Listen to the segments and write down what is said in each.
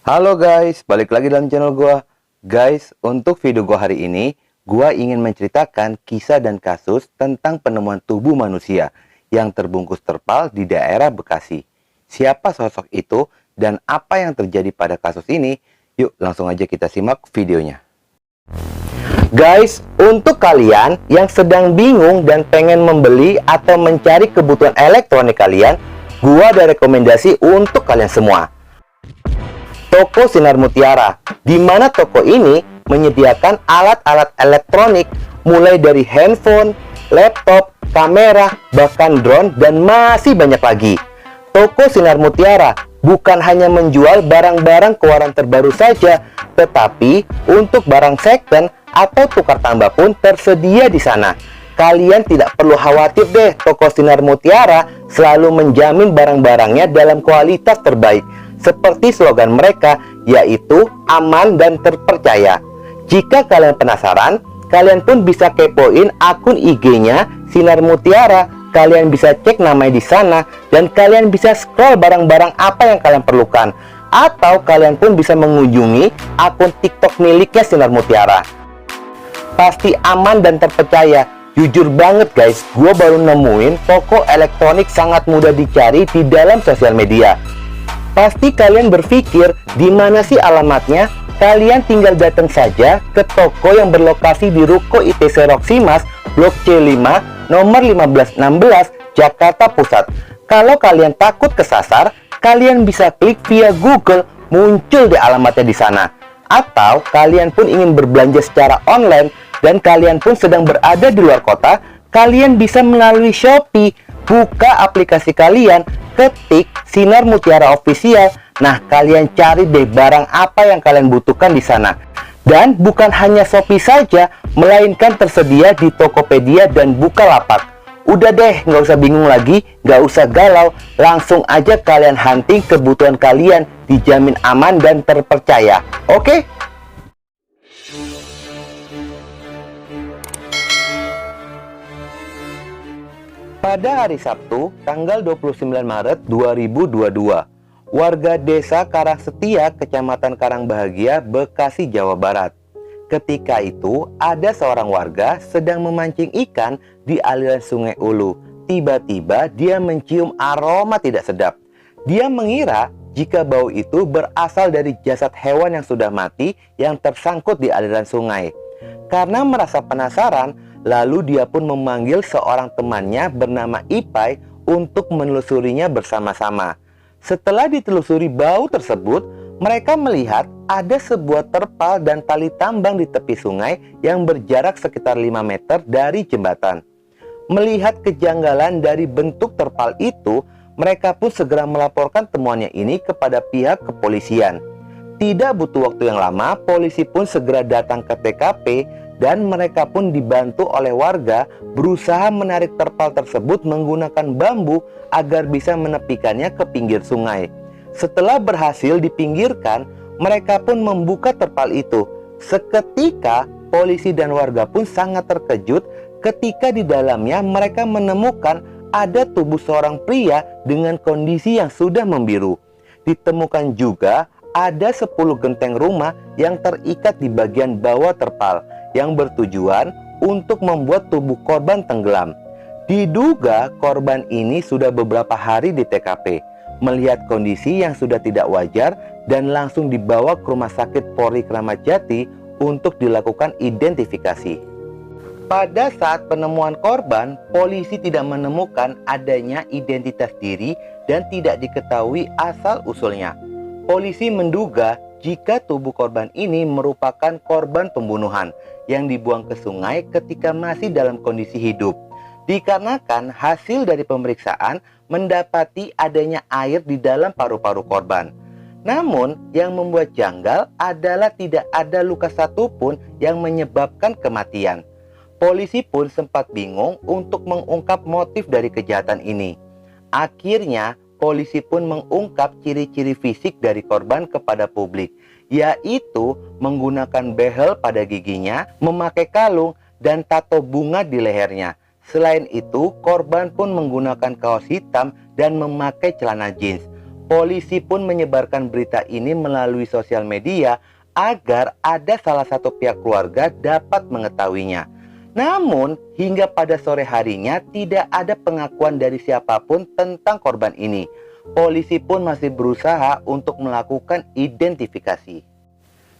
Halo guys, balik lagi dalam channel gua. Guys, untuk video gua hari ini, gua ingin menceritakan kisah dan kasus tentang penemuan tubuh manusia yang terbungkus terpal di daerah Bekasi. Siapa sosok itu dan apa yang terjadi pada kasus ini? Yuk, langsung aja kita simak videonya. Guys, untuk kalian yang sedang bingung dan pengen membeli atau mencari kebutuhan elektronik kalian, gua ada rekomendasi untuk kalian semua. Toko Sinar Mutiara, di mana toko ini menyediakan alat-alat elektronik mulai dari handphone, laptop, kamera, bahkan drone, dan masih banyak lagi. Toko Sinar Mutiara bukan hanya menjual barang-barang keluaran terbaru saja, tetapi untuk barang second atau tukar tambah pun tersedia di sana. Kalian tidak perlu khawatir deh, Toko Sinar Mutiara selalu menjamin barang-barangnya dalam kualitas terbaik. Seperti slogan mereka, yaitu aman dan terpercaya. Jika kalian penasaran, kalian pun bisa kepoin akun IG-nya Sinar Mutiara. Kalian bisa cek namanya di sana dan kalian bisa scroll barang-barang apa yang kalian perlukan. Atau kalian pun bisa mengunjungi akun TikTok miliknya Sinar Mutiara. Pasti aman dan terpercaya. Jujur banget guys, gue baru nemuin toko elektronik sangat mudah dicari di dalam sosial media. Pasti kalian berpikir, di mana sih alamatnya? Kalian tinggal datang saja ke toko yang berlokasi di Ruko ITC Roximas, Blok C5, nomor 1516, Jakarta Pusat. Kalau kalian takut kesasar, kalian bisa klik via Google, muncul di alamatnya di sana. Atau kalian pun ingin berbelanja secara online dan kalian pun sedang berada di luar kota, kalian bisa melalui Shopee. Buka aplikasi kalian, ketik Sinar Mutiara Official. Nah, kalian cari deh barang apa yang kalian butuhkan di sana. Dan bukan hanya Shopee saja, melainkan tersedia di Tokopedia dan Bukalapak. Udah deh, nggak usah bingung lagi, nggak usah galau. Langsung aja kalian hunting kebutuhan kalian, dijamin aman dan terpercaya. Oke? Pada hari Sabtu, tanggal 29 Maret 2022, warga desa Karangsetia, Kecamatan Karangbahagia, Bekasi, Jawa Barat. Ketika itu, ada seorang warga sedang memancing ikan di aliran Sungai Ulu. Tiba-tiba dia mencium aroma tidak sedap. Dia mengira jika bau itu berasal dari jasad hewan yang sudah mati yang tersangkut di aliran sungai. Karena merasa penasaran, lalu dia pun memanggil seorang temannya bernama Ipai untuk menelusurinya bersama-sama. Setelah ditelusuri bau tersebut, mereka melihat ada sebuah terpal dan tali tambang di tepi sungai yang berjarak sekitar 5 meter dari jembatan. Melihat kejanggalan dari bentuk terpal itu, mereka pun segera melaporkan temuannya ini kepada pihak kepolisian. Tidak butuh waktu yang lama, polisi pun segera datang ke TKP dan mereka pun dibantu oleh warga berusaha menarik terpal tersebut menggunakan bambu agar bisa menepikannya ke pinggir sungai. Setelah berhasil dipinggirkan, mereka pun membuka terpal itu. Seketika, polisi dan warga pun sangat terkejut ketika di dalamnya mereka menemukan ada tubuh seorang pria dengan kondisi yang sudah membiru. Ditemukan juga ada 10 genteng rumah yang terikat di bagian bawah terpal yang bertujuan untuk membuat tubuh korban tenggelam. Diduga korban ini sudah beberapa hari di TKP. Melihat kondisi yang sudah tidak wajar dan langsung dibawa ke Rumah Sakit Polri Kramat Jati untuk dilakukan identifikasi. Pada saat penemuan korban, polisi tidak menemukan adanya identitas diri dan tidak diketahui asal-usulnya. Polisi menduga jika tubuh korban ini merupakan korban pembunuhan yang dibuang ke sungai ketika masih dalam kondisi hidup. Dikarenakan hasil dari pemeriksaan mendapati adanya air di dalam paru-paru korban. Namun yang membuat janggal adalah tidak ada luka satupun yang menyebabkan kematian. Polisi pun sempat bingung untuk mengungkap motif dari kejahatan ini. Akhirnya polisi pun mengungkap ciri-ciri fisik dari korban kepada publik, yaitu menggunakan behel pada giginya, memakai kalung, dan tato bunga di lehernya. Selain itu, korban pun menggunakan kaos hitam dan memakai celana jeans. Polisi pun menyebarkan berita ini melalui sosial media agar ada salah satu pihak keluarga dapat mengetahuinya. Namun, hingga pada sore harinya tidak ada pengakuan dari siapapun tentang korban ini. Polisi pun masih berusaha untuk melakukan identifikasi.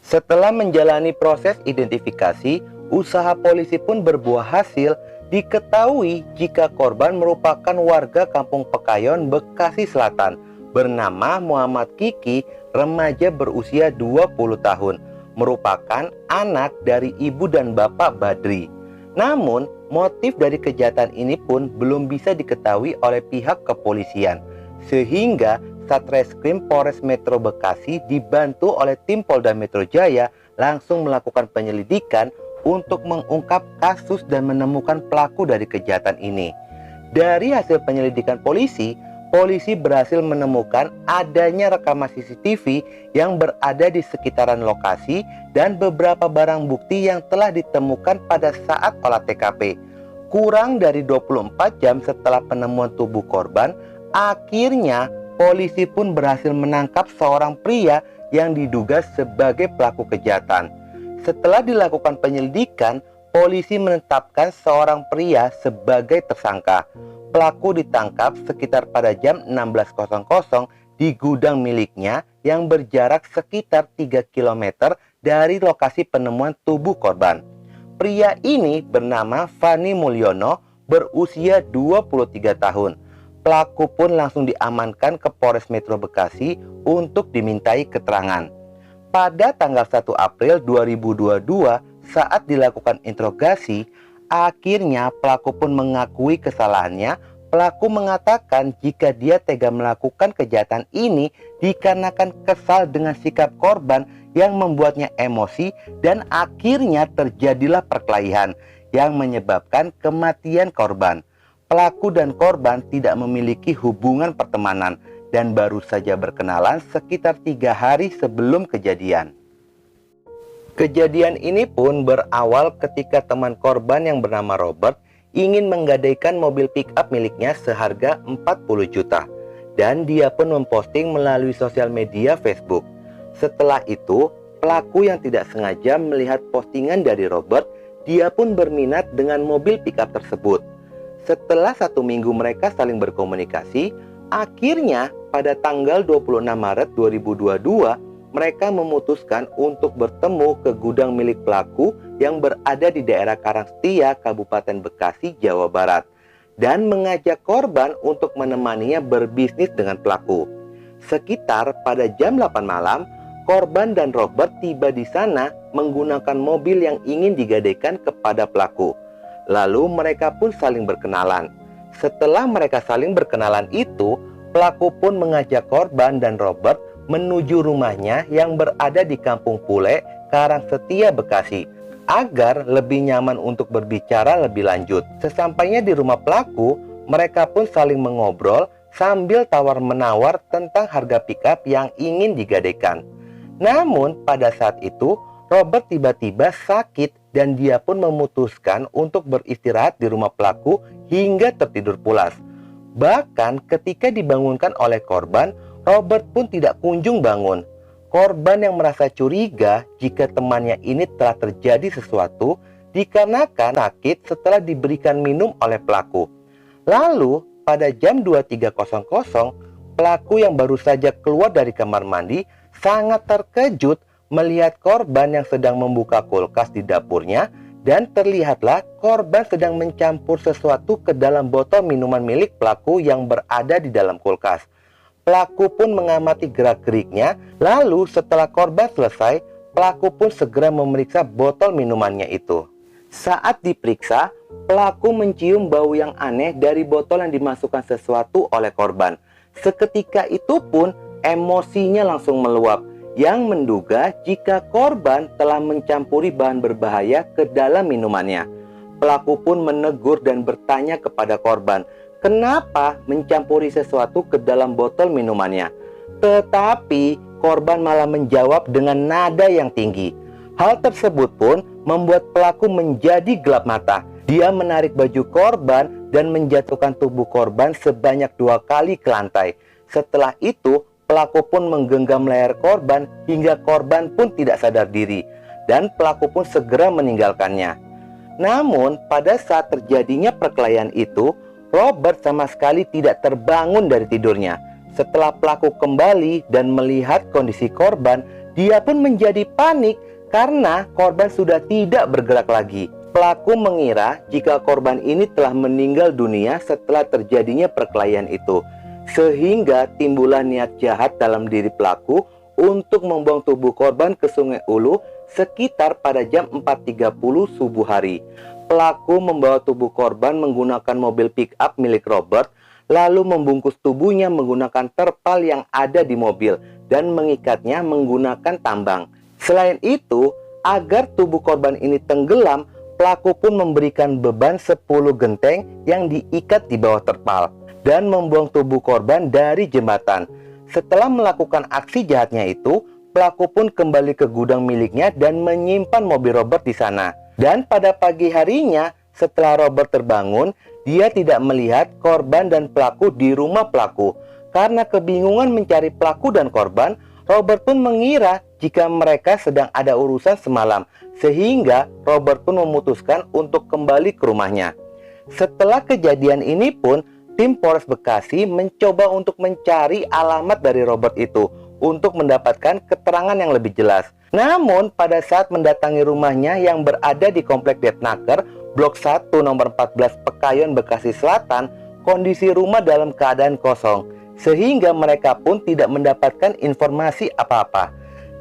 Setelah menjalani proses identifikasi, usaha polisi pun berbuah hasil. Diketahui jika korban merupakan warga Kampung Pekayon, Bekasi Selatan, bernama Muhammad Kiki, remaja berusia 20 tahun, merupakan anak dari ibu dan bapak Badri. Namun, motif dari kejahatan ini pun belum bisa diketahui oleh pihak kepolisian, sehingga Satreskrim Polres Metro Bekasi dibantu oleh tim Polda Metro Jaya langsung melakukan penyelidikan untuk mengungkap kasus dan menemukan pelaku dari kejahatan ini. Dari hasil penyelidikan polisi berhasil menemukan adanya rekaman CCTV yang berada di sekitaran lokasi dan beberapa barang bukti yang telah ditemukan pada saat olah TKP. Kurang dari 24 jam setelah penemuan tubuh korban, akhirnya polisi pun berhasil menangkap seorang pria yang diduga sebagai pelaku kejahatan. Setelah dilakukan penyelidikan, polisi menetapkan seorang pria sebagai tersangka. Pelaku ditangkap sekitar pada jam 16.00 di gudang miliknya yang berjarak sekitar 3 km dari lokasi penemuan tubuh korban. Pria ini bernama Fani Mulyono, berusia 23 tahun. Pelaku pun langsung diamankan ke Polres Metro Bekasi untuk dimintai keterangan. Pada tanggal 1 April 2022, saat dilakukan interogasi, akhirnya pelaku pun mengakui kesalahannya. Pelaku mengatakan jika dia tega melakukan kejahatan ini dikarenakan kesal dengan sikap korban yang membuatnya emosi dan akhirnya terjadilah perkelahian yang menyebabkan kematian korban. Pelaku dan korban tidak memiliki hubungan pertemanan dan baru saja berkenalan sekitar 3 hari sebelum kejadian. Kejadian ini pun berawal ketika teman korban yang bernama Robert ingin menggadaikan mobil pick-up miliknya seharga 40 juta. Dan dia pun memposting melalui sosial media Facebook. Setelah itu, pelaku yang tidak sengaja melihat postingan dari Robert, dia pun berminat dengan mobil pick-up tersebut. Setelah 1 minggu mereka saling berkomunikasi, akhirnya pada tanggal 26 Maret 2022, mereka memutuskan untuk bertemu ke gudang milik pelaku yang berada di daerah Karangsetia, Kabupaten Bekasi, Jawa Barat, dan mengajak korban untuk menemaninya berbisnis dengan pelaku. Sekitar pada jam 8 malam, korban dan Robert tiba di sana menggunakan mobil yang ingin digadaikan kepada pelaku. Lalu mereka pun saling berkenalan. Setelah mereka saling berkenalan itu, pelaku pun mengajak korban dan Robert menuju rumahnya yang berada di Kampung Pule, Karangsetia, Bekasi, agar lebih nyaman untuk berbicara lebih lanjut. Sesampainya di rumah pelaku, mereka pun saling mengobrol sambil tawar-menawar tentang harga pickup yang ingin digadaikan. Namun pada saat itu, Robert tiba-tiba sakit dan dia pun memutuskan untuk beristirahat di rumah pelaku hingga tertidur pulas. Bahkan ketika dibangunkan oleh korban, Robert pun tidak kunjung bangun. Korban yang merasa curiga jika temannya ini telah terjadi sesuatu dikarenakan sakit setelah diberikan minum oleh pelaku. Lalu pada jam 23.00, pelaku yang baru saja keluar dari kamar mandi sangat terkejut melihat korban yang sedang membuka kulkas di dapurnya, dan terlihatlah korban sedang mencampur sesuatu ke dalam botol minuman milik pelaku yang berada di dalam kulkas. Pelaku pun mengamati gerak-geriknya, lalu setelah korban selesai, pelaku pun segera memeriksa botol minumannya itu. Saat diperiksa, pelaku mencium bau yang aneh dari botol yang dimasukkan sesuatu oleh korban. Seketika itu pun emosinya langsung meluap, yang menduga jika korban telah mencampuri bahan berbahaya ke dalam minumannya. Pelaku pun menegur dan bertanya kepada korban, kenapa mencampuri sesuatu ke dalam botol minumannya. Tetapi korban malah menjawab dengan nada yang tinggi. Hal tersebut pun membuat pelaku menjadi gelap mata. Dia menarik baju korban dan menjatuhkan tubuh korban sebanyak 2 kali ke lantai. Setelah itu, pelaku pun menggenggam leher korban hingga korban pun tidak sadar diri, dan pelaku pun segera meninggalkannya. Namun, pada saat terjadinya perkelahian itu, Robert sama sekali tidak terbangun dari tidurnya. Setelah pelaku kembali dan melihat kondisi korban, dia pun menjadi panik karena korban sudah tidak bergerak lagi. Pelaku mengira jika korban ini telah meninggal dunia setelah terjadinya perkelahian itu, sehingga timbullah niat jahat dalam diri pelaku untuk membuang tubuh korban ke Sungai Ulu sekitar pada jam 4.30 subuh hari. Pelaku membawa tubuh korban menggunakan mobil pick-up milik Robert, lalu membungkus tubuhnya menggunakan terpal yang ada di mobil dan mengikatnya menggunakan tambang. Selain itu, agar tubuh korban ini tenggelam, pelaku pun memberikan beban 10 genteng yang diikat di bawah terpal dan membuang tubuh korban dari jembatan. Setelah melakukan aksi jahatnya itu, pelaku pun kembali ke gudang miliknya dan menyimpan mobil Robert di sana. Dan pada pagi harinya, setelah Robert terbangun, dia tidak melihat korban dan pelaku di rumah pelaku. Karena kebingungan mencari pelaku dan korban, Robert pun mengira jika mereka sedang ada urusan semalam, sehingga Robert pun memutuskan untuk kembali ke rumahnya. Setelah kejadian ini pun, tim Polres Bekasi mencoba untuk mencari alamat dari Robert itu untuk mendapatkan keterangan yang lebih jelas. Namun, pada saat mendatangi rumahnya yang berada di Komplek Detnaker, Blok 1 nomor 14 Pekayon, Bekasi Selatan, kondisi rumah dalam keadaan kosong, sehingga mereka pun tidak mendapatkan informasi apa-apa.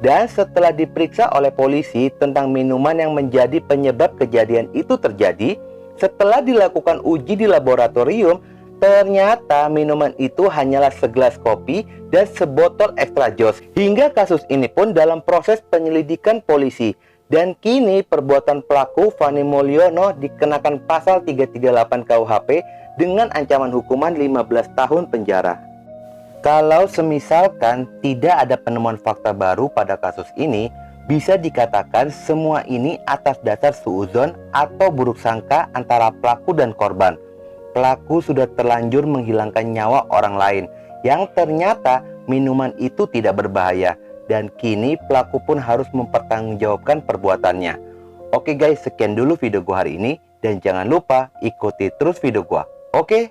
Dan setelah diperiksa oleh polisi tentang minuman yang menjadi penyebab kejadian itu terjadi, setelah dilakukan uji di laboratorium, ternyata minuman itu hanyalah segelas kopi dan sebotol extra jos. Hingga kasus ini pun dalam proses penyelidikan polisi. Dan kini perbuatan pelaku Fani Mulyono dikenakan pasal 338 KUHP dengan ancaman hukuman 15 tahun penjara. Kalau semisalkan tidak ada penemuan fakta baru pada kasus ini, bisa dikatakan semua ini atas dasar suudzon atau buruk sangka antara pelaku dan korban. Pelaku sudah terlanjur menghilangkan nyawa orang lain yang ternyata minuman itu tidak berbahaya, dan kini pelaku pun harus mempertanggungjawabkan perbuatannya. Oke guys, sekian dulu video gua hari ini, dan jangan lupa ikuti terus video gua. Oke?